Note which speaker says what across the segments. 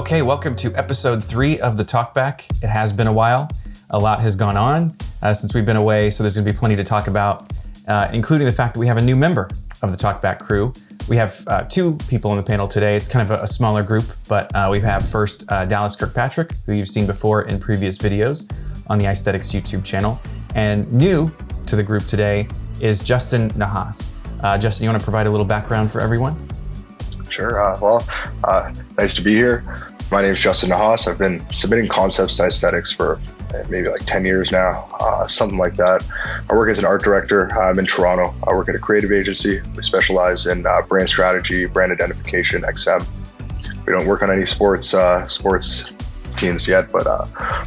Speaker 1: Okay, welcome to episode 3 of the Talkback. It has been a while. A lot has gone on since we've been away, so there's going to be plenty to talk about, including the fact that we have a new member of the Talkback Crew. We have 2 people on the panel today. It's kind of a smaller group, but we have first Dallas Kirkpatrick, who you've seen before in previous videos on the Icethetics YouTube channel. And new to the group today is Justin Nahhas. Justin, you want to provide a little background for everyone?
Speaker 2: Sure. Nice to be here. My name is Justin Nahhas. I've been submitting concepts to Icethetics for maybe like 10 years now, something like that. I work as an art director. I'm in Toronto. I work at a creative agency. We specialize in brand strategy, brand identification, XM. We don't work on any sports teams yet, but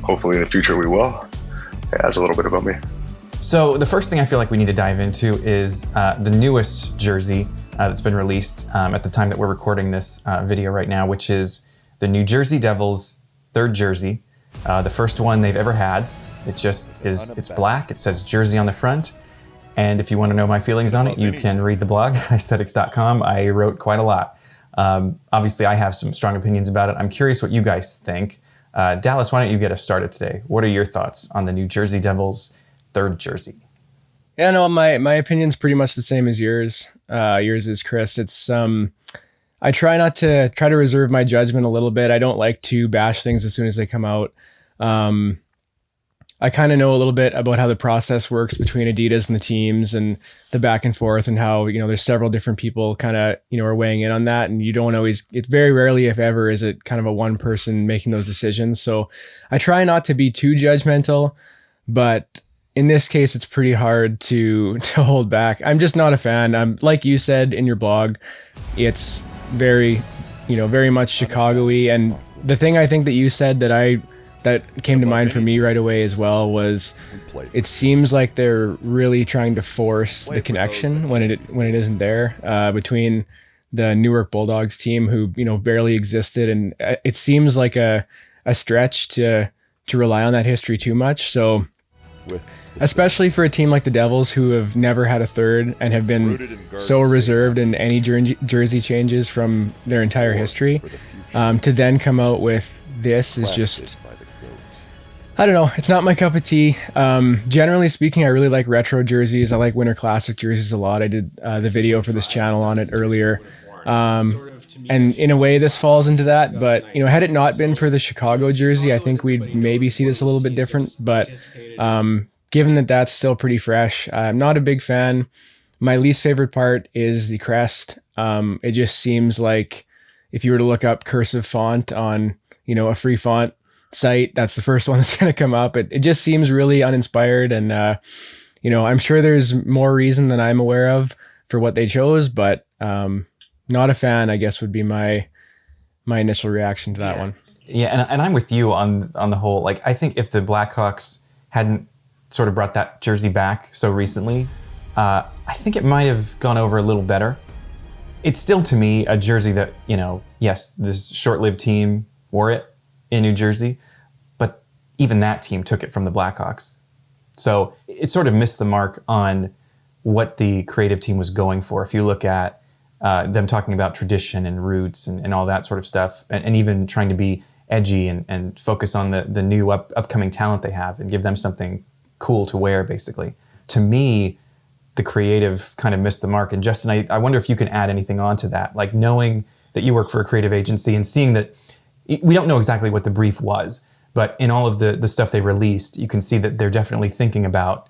Speaker 2: hopefully in the future we will. Yeah, that's a little bit about me.
Speaker 1: So the first thing I feel like we need to dive into is the newest jersey that's been released at the time that we're recording this video right now, which is the New Jersey Devils 3rd jersey. The first one they've ever had. It just is, it's black. It says jersey on the front. And if you want to know my feelings on it, you can read the blog, icethetics.com. I wrote quite a lot. Obviously, I have some strong opinions about it. I'm curious what you guys think. Dallas, why don't you get us started today? What are your thoughts on the New Jersey Devils 3rd jersey?
Speaker 3: Yeah, no, my opinion's pretty much the same as yours. Yours is, Chris. It's I try to reserve my judgment a little bit. I don't like to bash things as soon as they come out. I kind of know a little bit about how the process works between Adidas and the teams and the back and forth, and how, there's several different people kind of, are weighing in on that. And you don't always, it very rarely, if ever, is it kind of a one person making those decisions. So I try not to be too judgmental, but in this case, it's pretty hard to hold back. I'm just not a fan. Like you said in your blog, it's very much Chicago-y. And the thing I think that you said that came to mind for me right away as well was, it seems like they're really trying to force the connection when it isn't there between the Newark Bulldogs team, who barely existed, and it seems like a stretch to rely on that history too much. So, especially for a team like the Devils, who have never had a 3rd and have been so reserved in any jersey changes from their entire history, to then come out with this is just, I don't know, it's not my cup of tea. Generally speaking, I really like retro jerseys. I like Winter Classic jerseys a lot. I did the video for this channel on it earlier. And in a way, this falls into that. But, had it not been for the Chicago jersey, I think we'd maybe see this a little bit different. But given that that's still pretty fresh, I'm not a big fan. My least favorite part is the crest. It just seems like if you were to look up cursive font on, a free font site, that's the first one that's going to come up. It just seems really uninspired. And, I'm sure there's more reason than I'm aware of for what they chose, but not a fan, I guess, would be my initial reaction to that one.
Speaker 1: Yeah, and I'm with you on the whole. Like, I think if the Blackhawks hadn't sort of brought that jersey back so recently, I think it might have gone over a little better. It's still, to me, a jersey that, yes, this short-lived team wore it in New Jersey, but even that team took it from the Blackhawks. So it sort of missed the mark on what the creative team was going for. If you look at them talking about tradition and roots and all that sort of stuff, and even trying to be edgy and focus on the new upcoming talent they have and give them something cool to wear, basically. To me, the creative kind of missed the mark. And Justin, I wonder if you can add anything on to that, like knowing that you work for a creative agency and seeing that we don't know exactly what the brief was, but in all of the stuff they released, you can see that they're definitely thinking about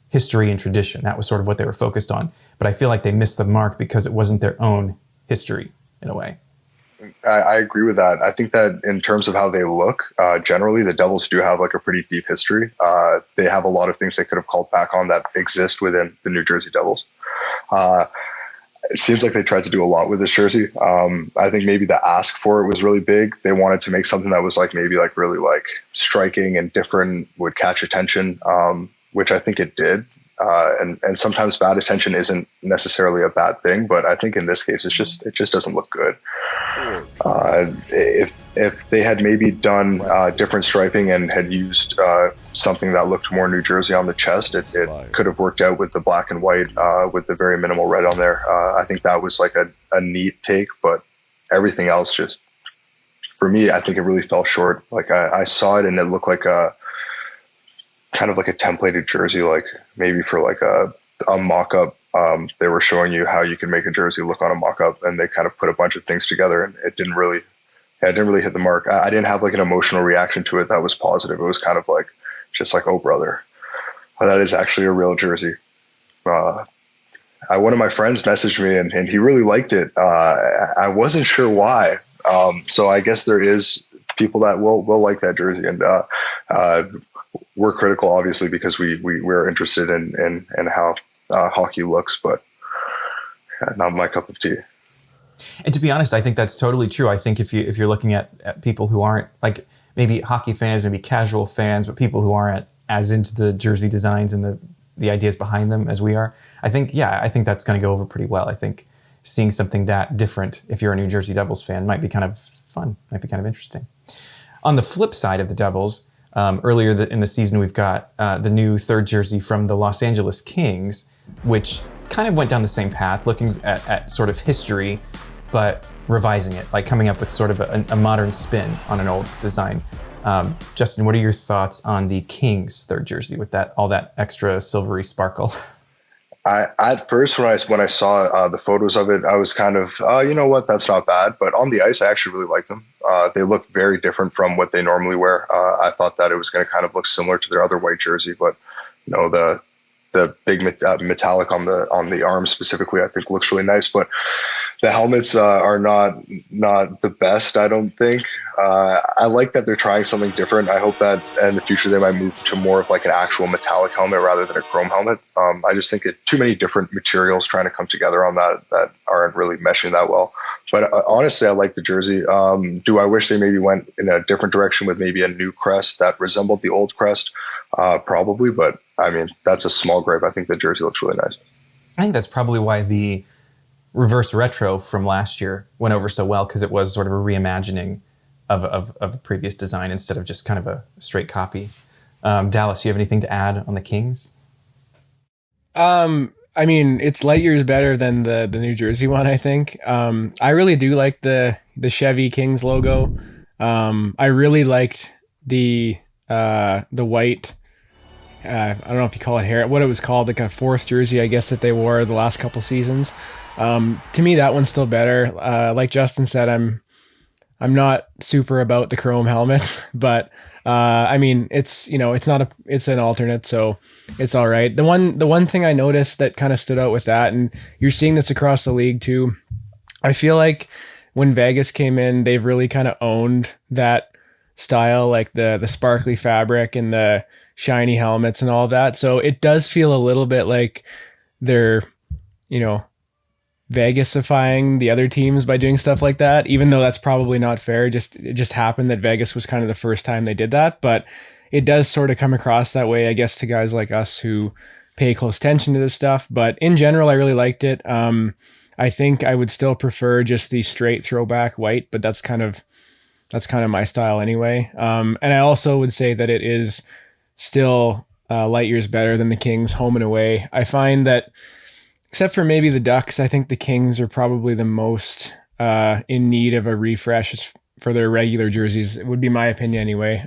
Speaker 1: history and tradition. That was sort of what they were focused on. But I feel like they missed the mark because it wasn't their own history in a way.
Speaker 2: I agree with that. I think that in terms of how they look, generally the Devils do have like a pretty deep history. They have a lot of things they could have called back on that exist within the New Jersey Devils. It seems like they tried to do a lot with this jersey. I think maybe the ask for it was really big. They wanted to make something that was like maybe like really like striking and different, would catch attention, which I think it did. And sometimes bad attention isn't necessarily a bad thing, but I think in this case, it just doesn't look good. If they had maybe done different striping and had used something that looked more New Jersey on the chest, it could have worked out with the black and white with the very minimal red on there. I think that was like a neat take, but everything else just for me, I think it really fell short. Like I saw it and it looked like a kind of like a templated jersey, like maybe for like a mock-up. They were showing you how you can make a jersey look on a mock-up, and they kind of put a bunch of things together, and it didn't really hit the mark. I didn't have like an emotional reaction to it that was positive. It was kind of like just like, oh brother, that is actually a real jersey. One of my friends messaged me and he really liked it. I wasn't sure why. So I guess there is people that will like that jersey, and we're critical obviously because we're interested in how hockey looks, but not my cup of tea.
Speaker 1: And to be honest, I think that's totally true. I think if you're looking at people who aren't like maybe hockey fans, maybe casual fans, but people who aren't as into the jersey designs and the ideas behind them as we are, I think that's going to go over pretty well. I think seeing something that different, if you're a New Jersey Devils fan, might be kind of fun, might be kind of interesting. On the flip side of the Devils, earlier in the season, we've got the new third jersey from the Los Angeles Kings, which kind of went down the same path, looking at sort of history, but revising it, like coming up with sort of a modern spin on an old design. Justin, what are your thoughts on the Kings third jersey with all that extra silvery sparkle?
Speaker 2: At first, when I saw the photos of it, I was kind of, you know what, that's not bad. But on the ice, I actually really like them. They look very different from what they normally wear. I thought that it was going to kind of look similar to their other white jersey, but the big metallic on the arm specifically, I think looks really nice. But the helmets are not the best, I don't think. I like that they're trying something different. I hope that in the future they might move to more of like an actual metallic helmet rather than a chrome helmet. I just think too many different materials trying to come together on that aren't really meshing that well. But honestly, I like the jersey. Do I wish they maybe went in a different direction with maybe a new crest that resembled the old crest? Probably, but I mean, that's a small gripe. I think the jersey looks really nice.
Speaker 1: I think that's probably why the reverse retro from last year went over so well, because it was sort of a reimagining of a previous design instead of just kind of a straight copy. Dallas, you have anything to add on the Kings?
Speaker 3: I mean, it's light years better than the New Jersey one, I think. I really do like the Chevy Kings logo. I really liked the white, I don't know if you call it hair, what it was called, like a fourth jersey, I guess, that they wore the last couple seasons. To me, that one's still better. Like Justin said, I'm not super about the chrome helmets, but I mean, it's an alternate, so it's all right. The one thing I noticed that kind of stood out with that, and you're seeing this across the league too, I feel like when Vegas came in, they've really kind of owned that style, like the sparkly fabric and the shiny helmets and all that. So it does feel a little bit like they're, Vegasifying the other teams by doing stuff like that, even though that's probably not fair. It just happened that Vegas was kind of the first time they did that, but it does sort of come across that way, I guess, to guys like us who pay close attention to this stuff. But in general, I really liked it. I think I would still prefer just the straight throwback white, but that's kind of my style anyway. And I also would say that it is still light years better than the Kings home and away. I find that, except for maybe the Ducks, I think the Kings are probably the most in need of a refresh for their regular jerseys. It would be my opinion anyway.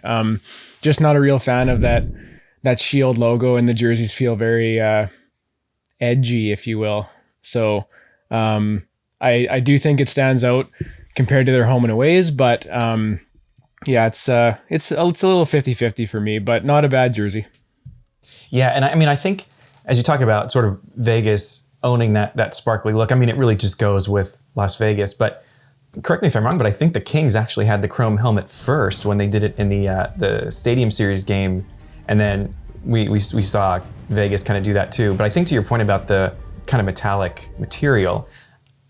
Speaker 3: Just not a real fan of that Shield logo, and the jerseys feel very edgy, if you will. So I do think it stands out compared to their home and aways, but yeah, it's a little 50-50 for me, but not a bad jersey.
Speaker 1: Yeah, and I mean, I think as you talk about sort of Vegas owning that sparkly look, I mean, it really just goes with Las Vegas. But correct me if I'm wrong, but I think the Kings actually had the chrome helmet first when they did it in the Stadium Series game, and then we saw Vegas kind of do that too. But I think to your point about the kind of metallic material,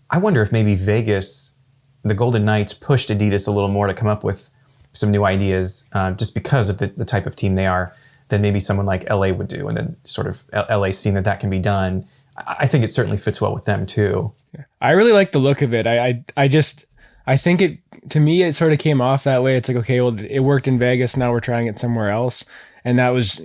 Speaker 1: I wonder if maybe Vegas, the Golden Knights, pushed Adidas a little more to come up with some new ideas, just because of the type of team they are, than maybe someone like LA would do. And then sort of LA seeing that can be done, I think it certainly fits well with them too.
Speaker 3: I really like the look of it. I think it, to me, it sort of came off that way. It's like, okay, well, it worked in Vegas, now we're trying it somewhere else. And that was,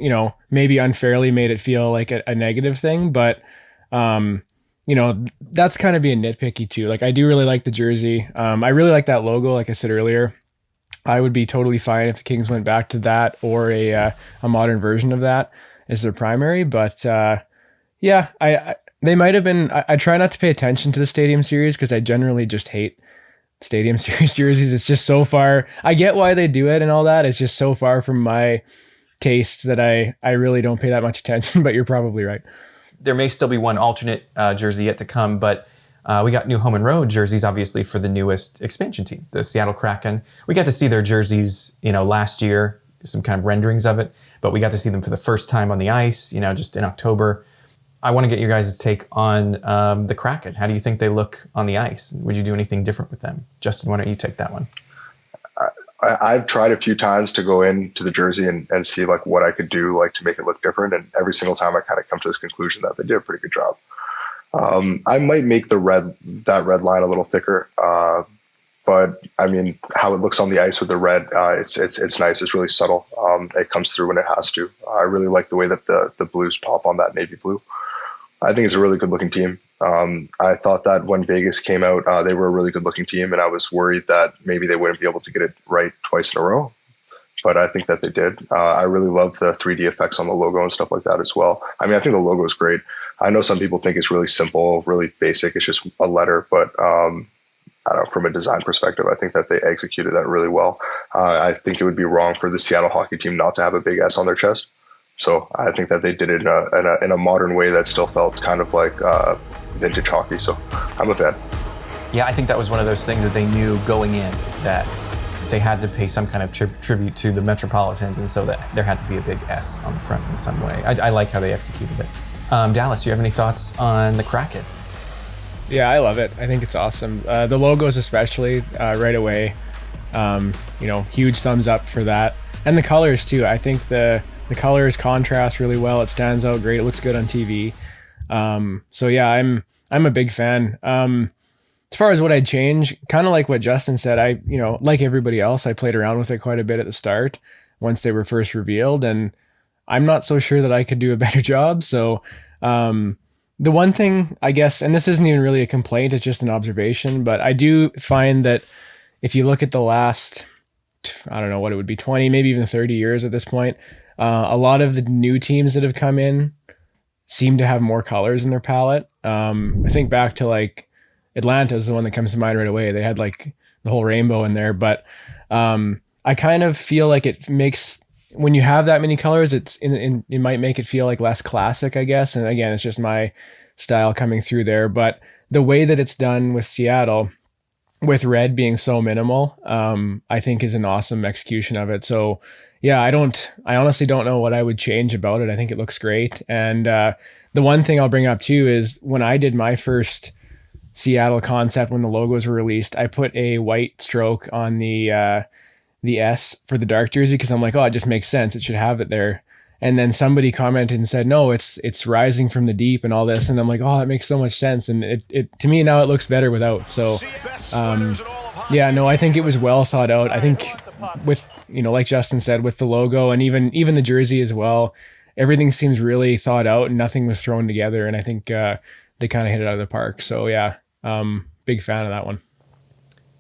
Speaker 3: maybe unfairly made it feel like a negative thing, but that's kind of being nitpicky too. Like, I do really like the jersey. I really like that logo, like I said earlier. I would be totally fine if the Kings went back to that or a modern version of that as their primary. But yeah, they might have been. I try not to pay attention to the Stadium Series because I generally just hate Stadium Series jerseys. It's just so far. I get why they do it and all that. It's just so far from my tastes that I really don't pay that much attention. But you're probably right.
Speaker 1: There may still be one alternate jersey yet to come, but we got new home and road jerseys, obviously, for the newest expansion team, the Seattle Kraken. We got to see their jerseys, last year, some kind of renderings of it, but we got to see them for the first time on the ice, just in October. I want to get your guys' take on the Kraken. How do you think they look on the ice? Would you do anything different with them? Justin, why don't you take that one?
Speaker 2: I've tried a few times to go into the jersey and see like what I could do like to make it look different. And every single time I kind of come to this conclusion that they did a pretty good job. I might make that red line a little thicker. But I mean, how it looks on the ice with the red, it's nice. It's really subtle. It comes through when it has to. I really like the way that the blues pop on that navy blue. I think it's a really good looking team. I thought that when Vegas came out, they were a really good looking team, and I was worried that maybe they wouldn't be able to get it right twice in a row. But I think that they did. I really love the 3D effects on the logo and stuff like that as well. I mean, I think the logo is great. I know some people think it's really simple, really basic. It's just a letter, but I don't know, from a design perspective, I think that they executed that really well. I think it would be wrong for the Seattle hockey team not to have a big S on their chest. So I think that they did it in a modern way that still felt kind of like vintage hockey. So I'm a fan.
Speaker 1: Yeah, I think that was one of those things that they knew going in that they had to pay some kind of tribute to the Metropolitans, and so that there had to be a big S on the front in some way. I like how they executed it. Dallas, do you have any thoughts on the Kraken?
Speaker 3: Yeah, I love it. I think it's awesome. The logos especially, right away. Huge thumbs up for that. And the colors too. I think the colors contrast really well. It stands out great. It looks good on TV. So yeah, I'm a big fan. As far as what I'd change, kind of like what Justin said, I like everybody else, I played around with it quite a bit at the start once they were first revealed, and I'm not so sure that I could do a better job. So the one thing, I guess, and this isn't even really a complaint, it's just an observation, but I do find that if you look at the last, I don't know what it would be, 20, maybe even 30 years at this point, a lot of the new teams that have come in seem to have more colors in their palette. I think back to like Atlanta is the one that comes to mind right away. They had like the whole rainbow in there, but I kind of feel like it makes, when you have that many colors, it might make it feel like less classic, I guess. And again, it's just my style coming through there. But the way that it's done with Seattle, with red being so minimal, I think is an awesome execution of it. So yeah, I honestly don't know what I would change about it. I think it looks great. And the one thing I'll bring up too is when I did my first Seattle concept, when the logos were released, I put a white stroke on the S for the dark jersey because I'm like, oh, it just makes sense. It should have it there. And then somebody commented and said, no, it's rising from the deep and all this. And I'm like, oh, that makes so much sense. And it to me now it looks better without. So yeah, no, I think it was well thought out. I think with, like Justin said, with the logo and even the jersey as well, everything seems really thought out and nothing was thrown together. And I think they kind of hit it out of the park. So yeah, big fan of that one.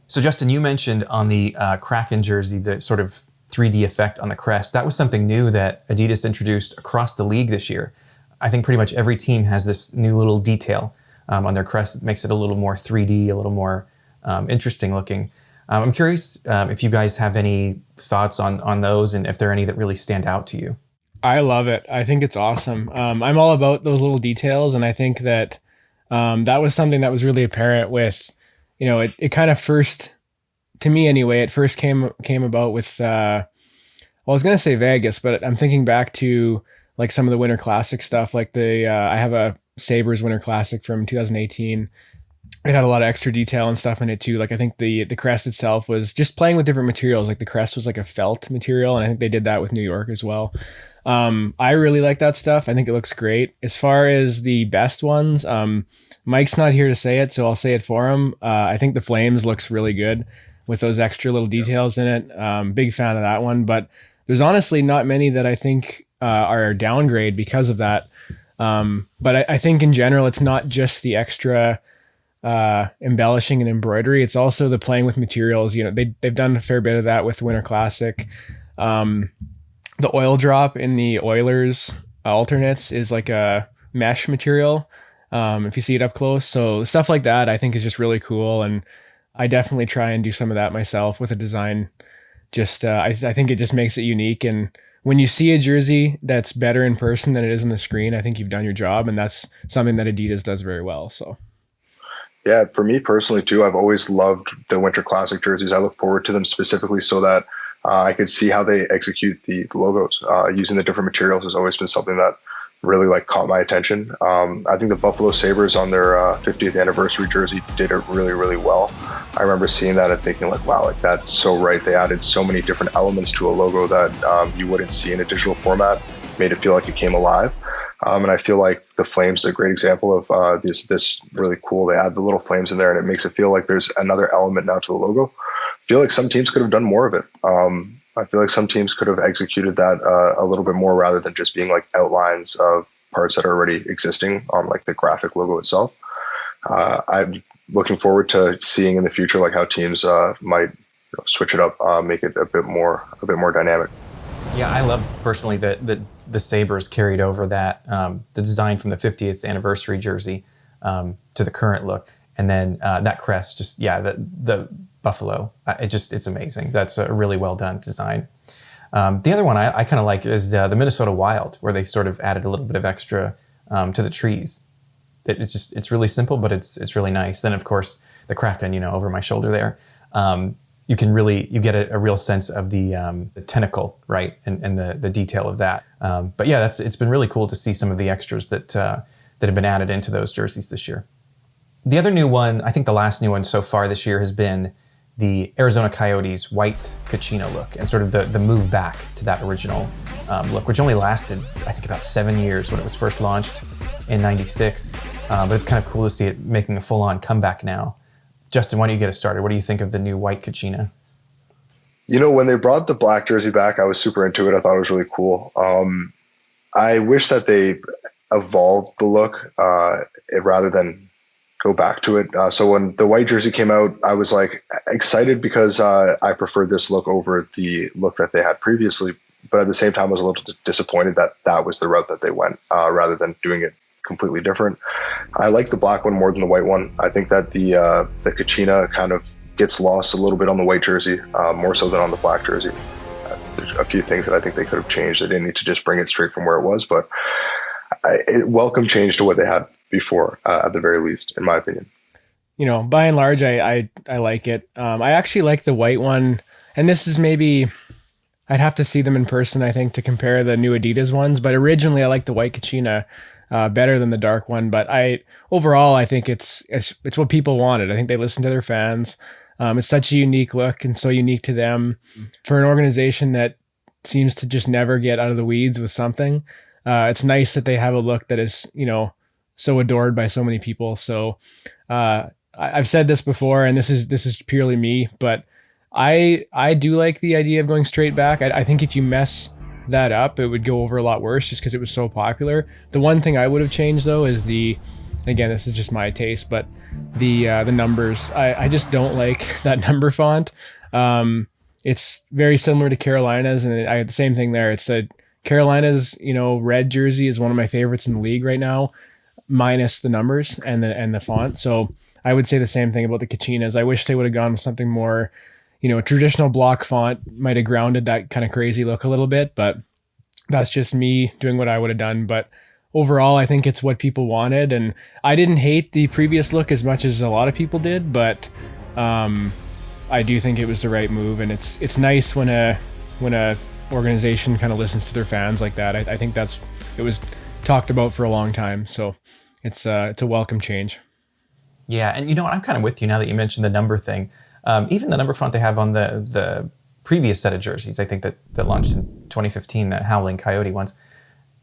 Speaker 1: So Justin, you mentioned on the Kraken jersey, the sort of 3D effect on the crest. That was something new that Adidas introduced across the league this year. I think pretty much every team has this new little detail on their crest that makes it a little more 3D, a little more interesting looking. I'm curious if you guys have any thoughts on those and if there are any that really stand out to you.
Speaker 3: I love it. I think it's awesome. I'm all about those little details, and I think that that was something that was really apparent with, it kind of first, to me anyway, it first came about with, I was going to say Vegas, but I'm thinking back to like some of the Winter Classic stuff, like I have a Sabres Winter Classic from 2018. It had a lot of extra detail and stuff in it too. Like I think the crest itself was just playing with different materials. Like the crest was like a felt material, and I think they did that with New York as well. I really like that stuff. I think it looks great. As far as the best ones, Mike's not here to say it, so I'll say it for him. I think the Flames looks really good with those extra little details in it. Big fan of that one, but there's honestly not many that I think are a downgrade because of that. But I think in general, it's not just the extra embellishing and embroidery. It's also the playing with materials. You know, they've done a fair bit of that with the Winter Classic. The oil drop in the Oilers alternates is like a mesh material. If you see it up close, so stuff like that, I think is just really cool. And I definitely try and do some of that myself with a design. Just, I think it just makes it unique. And when you see a jersey that's better in person than it is on the screen, I think you've done your job. And that's something that Adidas does very well. So.
Speaker 2: Yeah, for me personally too, I've always loved the Winter Classic jerseys. I look forward to them specifically so that I could see how they execute the logos. Using the different materials has always been something that really like caught my attention. I think the Buffalo Sabres on their 50th anniversary jersey did it really, really well. I remember seeing that and thinking like, wow, like that's so right. They added so many different elements to a logo that you wouldn't see in a digital format, made it feel like it came alive. And I feel like the flames is a great example of this really cool. They add the little flames in there and it makes it feel like there's another element now to the logo. I feel like some teams could have done more of it. I feel like some teams could have executed that a little bit more rather than just being like outlines of parts that are already existing on like the graphic logo itself. I'm looking forward to seeing in the future like how teams might switch it up, make it a bit more dynamic.
Speaker 1: Yeah, I love personally that the Sabres carried over that the design from the 50th anniversary jersey to the current look, and then that crest, just the Buffalo, it's amazing. That's a really well done design. The other one I kind of like is the Minnesota Wild, where they sort of added a little bit of extra to the trees. It's really simple, but it's really nice. Then of course the Kraken, over my shoulder there. You get a real sense of the tentacle, right, and the detail of that. But yeah, it's been really cool to see some of the extras that have been added into those jerseys this year. The other new one, I think the last new one so far this year has been the Arizona Coyotes white Kachina look, and sort of the move back to that original look, which only lasted, I think, about 7 years when it was first launched in '96. But it's kind of cool to see it making a full-on comeback now. Justin, why don't you get us started? What do you think of the new white Kachina?
Speaker 2: When they brought the black jersey back, I was super into it. I thought it was really cool. I wish that they evolved the look rather than go back to it. So when the white jersey came out, I was like excited because I preferred this look over the look that they had previously. But at the same time, I was a little disappointed that was the route that they went rather than doing it completely different. I like the black one more than the white one. I think that the Kachina kind of gets lost a little bit on the white jersey, more so than on the black jersey. There's a few things that I think they could have changed. They didn't need to just bring it straight from where it was, but welcome change to what they had before, at the very least, in my opinion.
Speaker 3: By and large, I like it. I actually like the white one, and this is maybe I'd have to see them in person, I think, to compare the new Adidas ones. But originally, I liked the white Kachina better than the dark one. But overall, I think it's what people wanted. I think they listened to their fans. It's such a unique look and so unique to them. For an organization that seems to just never get out of the weeds with something, it's nice that they have a look that is, so adored by so many people. So I've said this before, and this is purely me, but I do like the idea of going straight back. I think if you mess that up, it would go over a lot worse just because it was so popular. The one thing I would have changed though is again, this is just my taste, but the numbers. I just don't like that number font. It's very similar to Carolina's, and I had the same thing there. It's a Carolina's, red jersey is one of my favorites in the league right now, minus the numbers and the font. So I would say the same thing about the Kachinas. I wish they would have gone with something more, a traditional block font might have grounded that kind of crazy look a little bit, but that's just me doing what I would have done. But overall, I think it's what people wanted, and I didn't hate the previous look as much as a lot of people did, but I do think it was the right move, and it's nice when a organization kind of listens to their fans like that. I think it was talked about for a long time, so it's a welcome change.
Speaker 1: Yeah, and I'm kind of with you now that you mentioned the number thing. Even the number font they have on the previous set of jerseys, I think that launched in 2015, the Howling Coyote ones,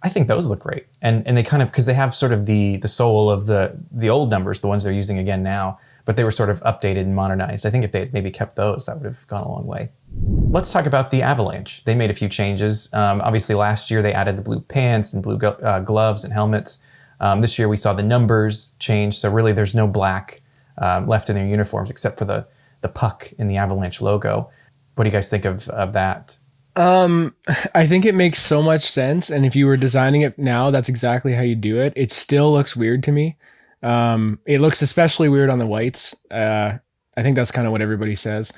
Speaker 1: I think those look great. And they kind of, because they have sort of the soul of the old numbers, the ones they're using again now, but they were sort of updated and modernized. I think if they had maybe kept those, that would have gone a long way. Let's talk about the Avalanche. They made a few changes. Obviously last year they added the blue pants and blue gloves and helmets. This year we saw the numbers change, so really there's no black left in their uniforms, except for the puck in the Avalanche logo. What do you guys think of that?
Speaker 3: I think it makes so much sense. And if you were designing it now, that's exactly how you do it. It still looks weird to me. It looks especially weird on the whites. I think that's kind of what everybody says.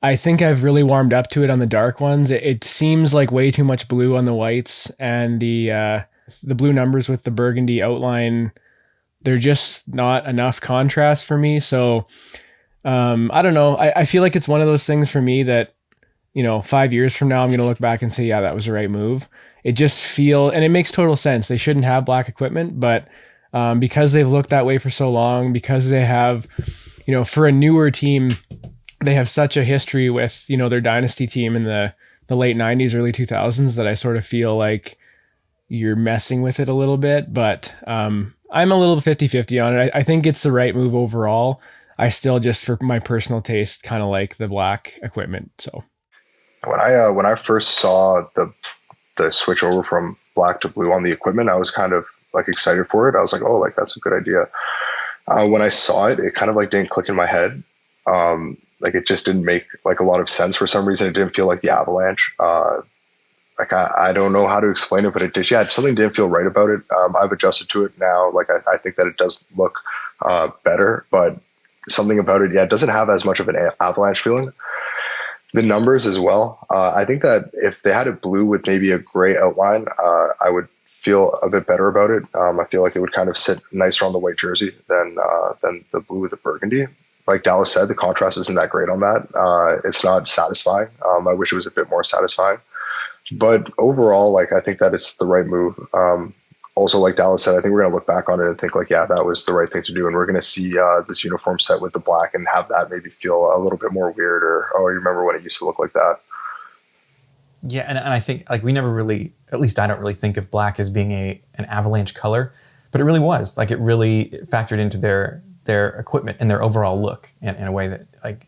Speaker 3: I think I've really warmed up to it on the dark ones. It seems like way too much blue on the whites, and the blue numbers with the burgundy outline, they're just not enough contrast for me. So I don't know. I feel like it's one of those things for me that, 5 years from now, I'm going to look back and say, yeah, that was the right move. It just and it makes total sense. They shouldn't have black equipment, but because they've looked that way for so long, because they have, for a newer team, they have such a history with, their dynasty team in the late 90s, early 2000s, that I sort of feel like you're messing with it a little bit. But I'm a little 50-50 on it. I think it's the right move overall. I still, just for my personal taste, kind of like the black equipment. So
Speaker 2: when I first saw the switch over from black to blue on the equipment, I was kind of like excited for it. I was like, oh, like that's a good idea. When I saw it, it kind of like didn't click in my head. Like it just didn't make like a lot of sense for some reason. It didn't feel like the Avalanche. Like I don't know how to explain it, but it did. Yeah, something didn't feel right about it. I've adjusted to it now. Like I think that it does look better, but something about it, yeah, it doesn't have as much of an Avalanche feeling. The numbers as well. I think that if they had it blue with maybe a gray outline, I would feel a bit better about it. I feel like it would kind of sit nicer on the white jersey than the blue with the burgundy. Like Dallas said, the contrast isn't that great on that. It's not satisfying. I wish it was a bit more satisfying. But overall, like I think that it's the right move. Also, like Dallas said, I think we're going to look back on it and think like, yeah, that was the right thing to do. And we're going to see this uniform set with the black and have that maybe feel a little bit more weird, or, oh, you remember when it used to look like that?
Speaker 1: Yeah, and I think like we never really, at least I don't really think of black as being an Avalanche color, but it really was. Like it really factored into their equipment and their overall look in a way that like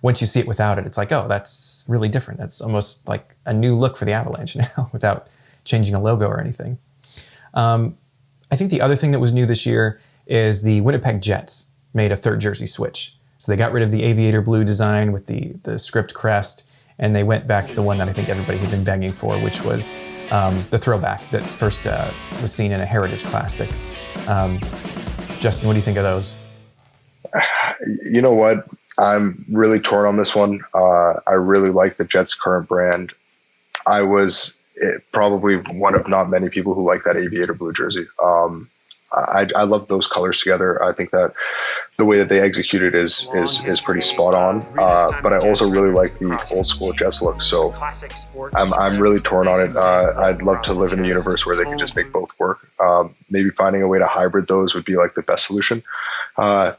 Speaker 1: once you see it without it, it's like, oh, that's really different. That's almost like a new look for the Avalanche now without changing a logo or anything. I think the other thing that was new this year is the Winnipeg Jets made a third jersey switch. So they got rid of the aviator blue design with the script crest, and they went back to the one that I think everybody had been begging for, which was the throwback that first was seen in a Heritage Classic. Justin, what do you think of those?
Speaker 2: You know what? I'm really torn on this one. I really like the Jets' current brand. I was probably one of not many people who like that aviator blue jersey. I love those colors together. I think that the way that they execute it is pretty spot on. But I also really like the old school Jets look. So I'm really torn on it. I'd love to live in a universe where they can just make both work. Maybe finding a way to hybrid those would be like the best solution.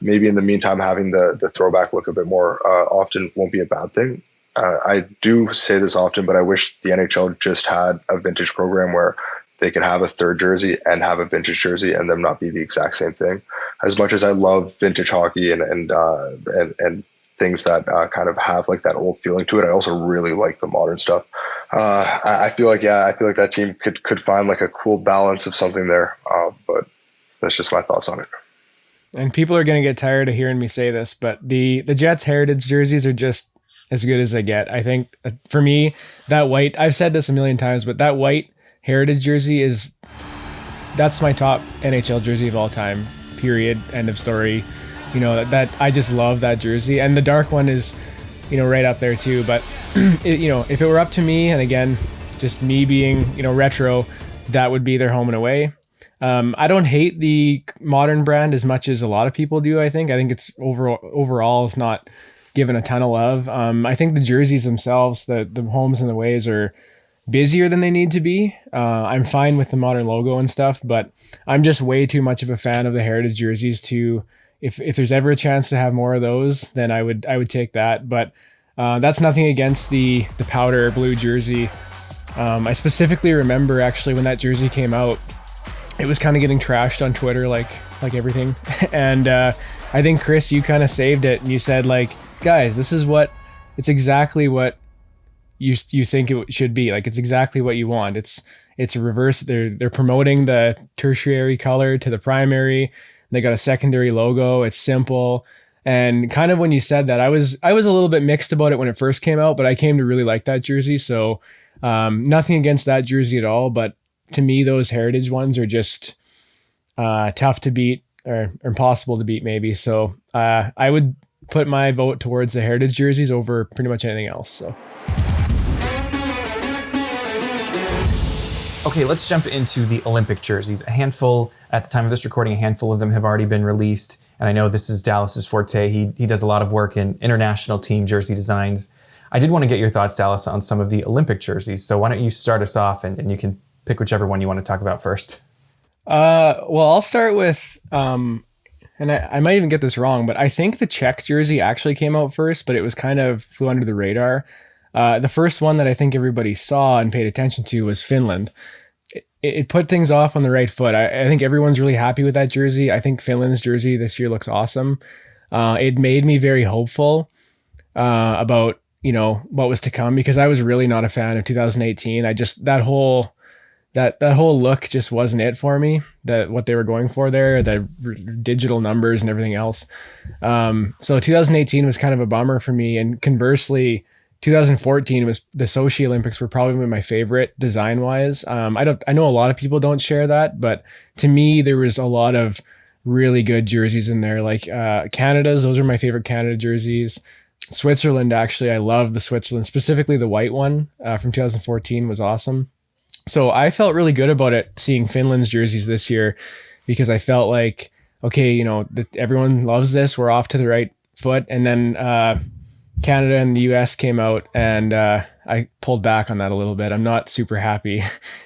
Speaker 2: Maybe in the meantime, having the throwback look a bit more often won't be a bad thing. I do say this often, but I wish the NHL just had a vintage program where they could have a third jersey and have a vintage jersey and them not be the exact same thing. As much as I love vintage hockey and things that kind of have like that old feeling to it, I also really like the modern stuff. I feel like that team could find like a cool balance of something there. But that's just my thoughts on it.
Speaker 3: And people are going to get tired of hearing me say this, but the Jets heritage jerseys are just as good as they get. I think for me, that white, I've said this a million times, but that white heritage jersey that's my top NHL jersey of all time, period, end of story. That I just love that jersey, and the dark one is right up there too. But if it were up to me, and again, just me being retro, that would be their home and away. I don't hate the modern brand as much as a lot of people do. I think it's overall it's not given a ton of love. I think the jerseys themselves, the homes and the ways, are busier than they need to be. I'm fine with the modern logo and stuff, but I'm just way too much of a fan of the heritage jerseys to, if there's ever a chance to have more of those, then I would take that. But that's nothing against the powder blue jersey. I specifically remember actually when that jersey came out, it was kind of getting trashed on Twitter, like everything. And I think Chris, you kind of saved it, and you said like, guys, it's exactly what you think it should be. Like, it's exactly what you want. It's a reverse. They're promoting the tertiary color to the primary. They got a secondary logo. It's simple. And kind of when you said that, I was a little bit mixed about it when it first came out, but I came to really like that jersey. So nothing against that jersey at all, but to me, those heritage ones are just tough to beat or impossible to beat maybe. So I would put my vote towards the heritage jerseys over pretty much anything else. So.
Speaker 1: Okay, let's jump into the Olympic jerseys. A handful, at the time of this recording, a handful of them have already been released. And I know this is Dallas's forte. He does a lot of work in international team jersey designs. I did want to get your thoughts, Dallas, on some of the Olympic jerseys. So why don't you start us off and you can pick whichever one you want to talk about first.
Speaker 3: Well, I'll start with, and I might even get this wrong, but I think the Czech jersey actually came out first, but it was kind of flew under the radar. The first one that I think everybody saw and paid attention to was Finland. It put things off on the right foot. I think everyone's really happy with that jersey. I think Finland's jersey this year looks awesome. It made me very hopeful about, what was to come, because I was really not a fan of 2018. That whole look just wasn't it for me, that what they were going for there, the digital numbers and everything else. So 2018 was kind of a bummer for me. And conversely, 2014 was the Sochi Olympics were probably my favorite design wise. I know a lot of people don't share that, but to me, there was a lot of really good jerseys in there. Like Canada's, those are my favorite Canada jerseys. Switzerland, actually, I love the Switzerland, specifically the white one from 2014 was awesome. So I felt really good about it seeing Finland's jerseys this year, because I felt like, okay, everyone loves this. We're off to the right foot. And then Canada and the US came out, and I pulled back on that a little bit. I'm not super happy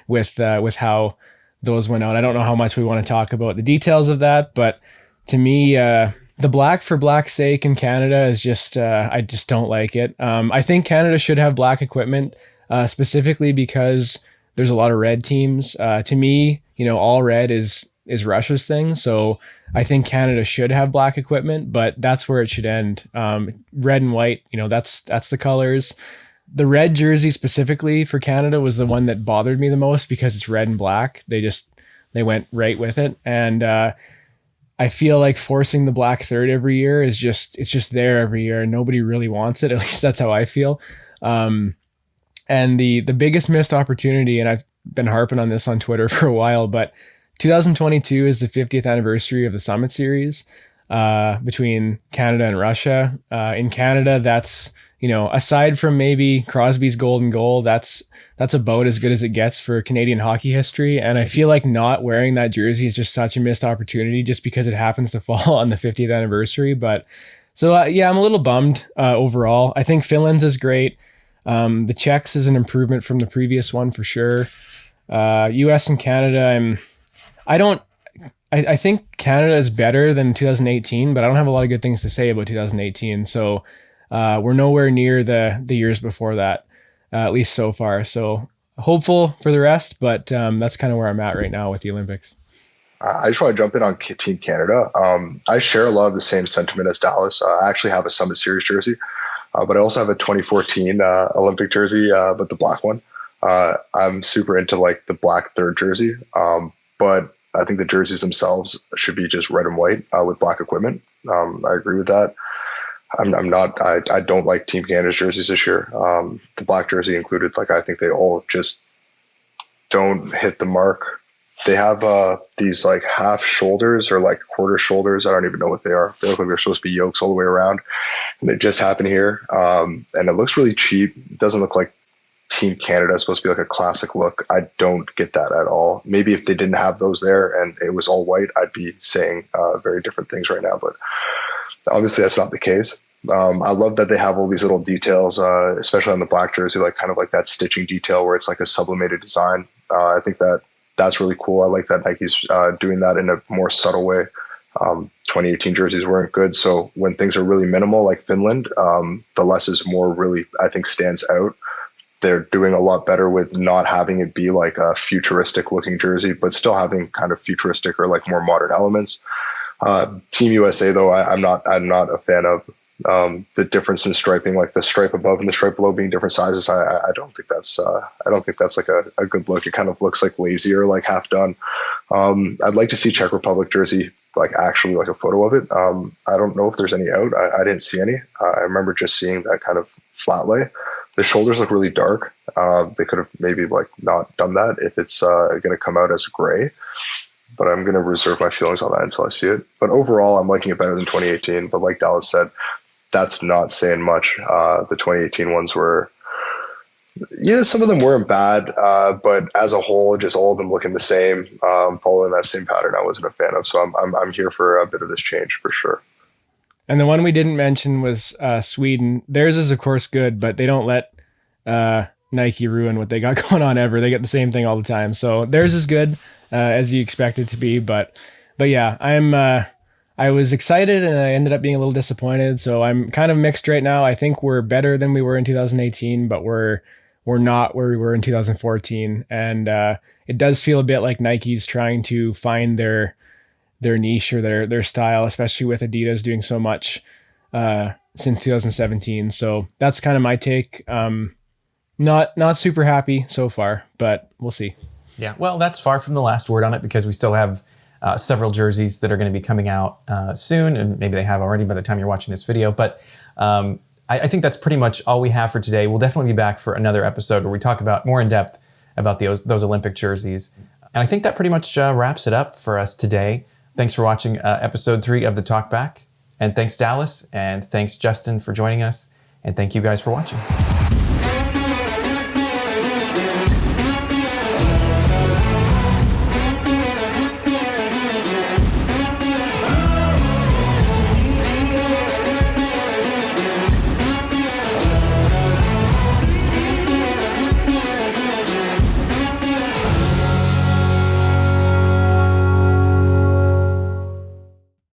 Speaker 3: with how those went out. I don't know how much we want to talk about the details of that, but to me, the black for black's sake in Canada is just, I just don't like it. I think Canada should have black equipment, specifically because there's a lot of red teams. To me, all red is Russia's thing. So I think Canada should have black equipment, but that's where it should end. Red and white, that's the colors. The red jersey specifically for Canada was the one that bothered me the most, because it's red and black. They went right with it. And I feel like forcing the black third every year it's just there every year, and nobody really wants it. At least that's how I feel. And the biggest missed opportunity, and I've been harping on this on Twitter for a while, but 2022 is the 50th anniversary of the Summit Series between Canada and Russia. In Canada, that's, aside from maybe Crosby's golden goal, that's about as good as it gets for Canadian hockey history. And I feel like not wearing that jersey is just such a missed opportunity, just because it happens to fall on the 50th anniversary. But so, I'm a little bummed overall. I think Finland's is great. The Czechs is an improvement from the previous one for sure. US and Canada, I think Canada is better than 2018, but I don't have a lot of good things to say about 2018. So we're nowhere near the years before that, at least so far. So hopeful for the rest, but that's kind of where I'm at right now with the Olympics.
Speaker 2: I just want to jump in on Team Canada. I share a lot of the same sentiment as Dallas. I actually have a Summit Series jersey, but I also have a 2014 Olympic jersey, but the black one. I'm super into like the black third jersey, but I think the jerseys themselves should be just red and white with black equipment. I agree with that. I don't like Team Canada's jerseys this year. The black jersey included, like, I think they all just don't hit the mark. They have these like half shoulders or like quarter shoulders. I don't even know what they are. They look like they're supposed to be yokes all the way around. And they just happen here. And it looks really cheap. It doesn't look like Team Canada is supposed to be like a classic look. I don't get that at all. Maybe if they didn't have those there and it was all white, I'd be saying very different things right now. But obviously that's not the case. I love that they have all these little details, especially on the black jersey, like kind of like that stitching detail where it's like a sublimated design. I think that's really cool. I like that Nike's doing that in a more subtle way. 2018 jerseys weren't good. So when things are really minimal, like Finland, the less is more really, I think, stands out. They're doing a lot better with not having it be like a futuristic looking jersey, but still having kind of futuristic or like more modern elements. Team USA, though, I'm not a fan of the difference in striping, like the stripe above and the stripe below being different sizes. I don't think that's like a good look. It kind of looks like lazy or like half done. I'd like to see Czech Republic jersey like actually like a photo of it. I don't know if there's any out. I didn't see any. I remember just seeing that kind of flat lay. The shoulders look really dark. They could have maybe like not done that if it's going to come out as gray. But I'm going to reserve my feelings on that until I see it. But overall, I'm liking it better than 2018. But like Dallas said, that's not saying much. The 2018 ones were, some of them weren't bad, but as a whole, just all of them looking the same, following that same pattern, I wasn't a fan of. So I'm here for a bit of this change for sure.
Speaker 3: And the one we didn't mention was Sweden. Theirs is of course good, but they don't let Nike ruin what they got going on ever. They get the same thing all the time. So theirs is good, as you expect it to be. But yeah, I was excited and I ended up being a little disappointed. So I'm kind of mixed right now. I think we're better than we were in 2018, but we're not where we were in 2014. And it does feel a bit like Nike's trying to find their niche or their style, especially with Adidas doing so much since 2017. So that's kind of my take. Not super happy so far, but we'll see.
Speaker 1: Yeah, well, that's far from the last word on it because we still have several jerseys that are going to be coming out soon, and maybe they have already by the time you're watching this video. But I think that's pretty much all we have for today. We'll definitely be back for another episode where we talk about more in depth about those Olympic jerseys. And I think that pretty much wraps it up for us today. Thanks for watching episode 3 of the Talkback. And thanks, Dallas. And thanks, Justin, for joining us. And thank you guys for watching.